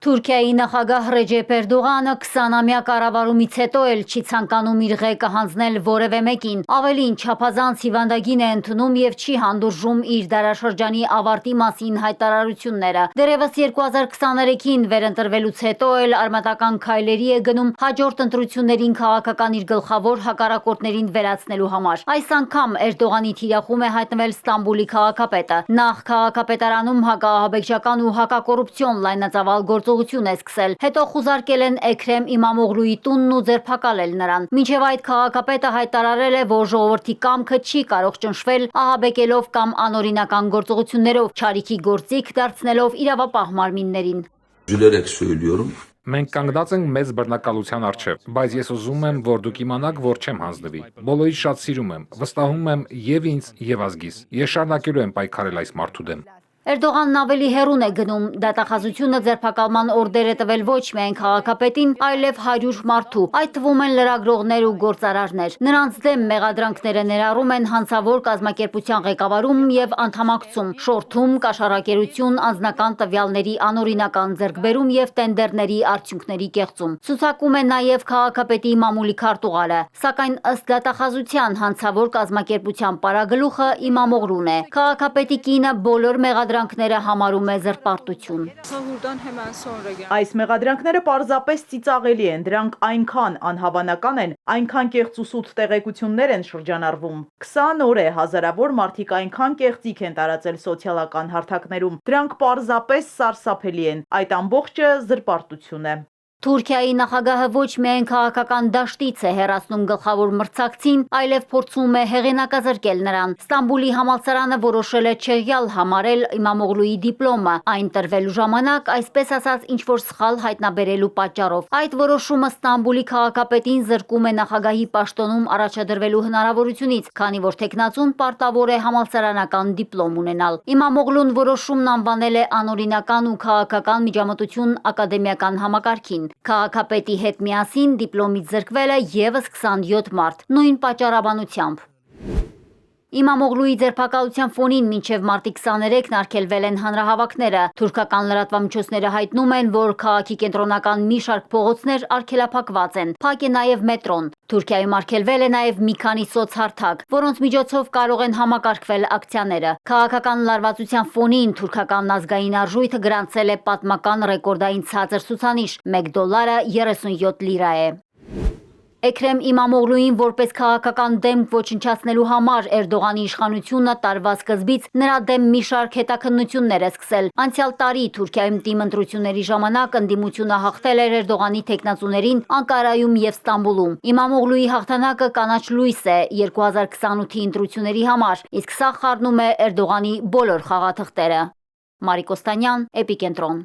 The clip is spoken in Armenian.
Թուրքիայի նախագահ Ռեջեփ Էրդողանը 20-ամյա կառավարումից հետո էլ չի ցանկանում իր ղեկը հանձնել որևէ մեկին, ավելին չափազանց հիվանդագին է ընդունում եւ չի հանդուրժում իր դարաշրջանի ավարտի մասին հայտարարությունները։ Դեռևս 2023-ին վերընտրվելուց հետո էլ արմատական քայլերի է գնում հաջորդ ընտրություններին քաղաքական իր գլխավոր հակառակորդներին վերացնելու համար։ Այս անգամ Էրդողանի թիրախում է հայտնվել Ստամբուլի քաղաքապետը։ Նախ քաղաքապետարանում հակաահաբեկչական ու հակակոռուպցիոն լայնածավալ գործողություն է սկսել, հետո խուզարկել են Էքրեմ Իմամօղլուի տունն ու ձերբակալել նրան։ Մինչև այդ քաղաքապետը հայտարարել է, որ ժողովրդի կամքը չի կարող ճնշվել ահաբեկելով կամ անօրինական գործողություններով, չարիքի գործիք դարձնելով իրավապահ մարմիններին։ Մենք կանգնած ենք մեծ բռնակալության առջև, բայց ես ուզում եմ, որ դուք իմանաք, որ չեմ հանձնվի։ Բոլորից շատ սիրում եմ, վստահում եմ եւ ինձ եւ ազգիս։ Ես շարունակելու եմ պայքարել այս մարդու դեմ։ Էրդողանն ավելի հեռուն է գնում, դատախազությունը ձերբակալման օրդեր է տվել ոչ միայն քաղաքապետին, այլև 100 մարդու, այդ թվում են լրագրողներ ու գործարարներ։ Նրանց դեմ մեղադրանքները ներառում են հանցավոր կազմակերպության ղեկավարում եւ անդամակցում, շորթում, կաշառակերություն, անձնական տվյալների անօրինական ձեռքբերում եւ տենդերների արդյունքների կեղծում։ Ցուցակում է նաեւ քաղաքապետի մամուլի քարտուղարը, սակայն ըստ դատախազության հանցավոր կազմակերպության պարագլուխը Իմամօղլուն է։ Քաղաքապետի կինը բոլոր մեղադրանքները համարում է զրպարտություն։ Այս մեղադրանքները պարզապես ծիծաղելի են, դրանք այնքան անհավանական են, այնքան կեղծ ու սուտ տեղեկություններ են շրջանառվում։ 20 օր է հազարավոր մարդիկ այնքան կեղծիք են տարածել սոցիալական հարթակներում, դրանք պարզապես սարսափելի են, այդ ամբողջը զրպարտություն է։ Թուրքիայի նախագահը ոչ միայն քաղաքական դաշտից է հեռացնում գլխավոր մրցակցին, այլև փորձում է հեղինակազրկել նրան։ Ստամբուլի համալսարանը որոշել է չեղյալ համարել Իմամօղլուի դիպլոմը, այն տրվելու ժամանակ, այսպես ասած, ինչ-որ սխալ հայտնաբերելու պատճառով։ Այդ որոշումը Ստամբուլի քաղաքապետին զրկում է նախագահի պաշտոնում առաջադրվելու հնարավորությունից, քանի որ թեկնածուն պարտավոր է համալսարանական դիպլոմ ունենալ։ Իմամօղլուն որոշումն անվանել է անօրինական ու քաղաքական միջամտություն ակադեմիական համակարգին։ Քաղաքապետի հետ միասին դիպլոմից զրկվել է եւս 27 մարդ, նույն պատճառաբանությամբ։ Իմամօղլուի ձերբակալության ֆոնին մինչև մարտի 23-ն արգելվել են հանրահավաքները։ Թուրքական լրատվամիջոցները հայտնում են, որ քաղաքի կենտրոնական մի շարք փողոցներ արգելափակված են։ Փակ է նաև մետրոն։ Թուրքիայում արգելվել է նաև մի քանի սոցհարթակ, որոնց միջոցով կարող են համակարգվել ակցիաները։ Քաղաքական լարվածության ֆոնին թուրքական ազգային արժույթը գրանցել է պատմական ռեկորդային ցածր ցուցանիշ՝ $1 37 լիրա է։ Էքրեմ Իմամօղլուին որպես քաղաքական դեմք ոչնչացնելու համար Էրդողանի իշխանությունը տարվա սկզբից նրա դեմ մի շարք հետաքննություններ է սկսել։ Անցյալ տարի Թուրքիայում ՏԻՄ ընտրությունների ժամանակ ընդդիմությունը հաղթել էր Էրդողանի թեկնածուներին Անկարայում եւ Ստամբուլում։ Իմամօղլուի հաղթանակը կանաչ լույս է 2028-ի ընտրությունների համար, իսկ սա խառնում է Էրդողանի բոլոր խաղաթղթերը։ Մարիկ Օստանյան, Էպիկենտրոն։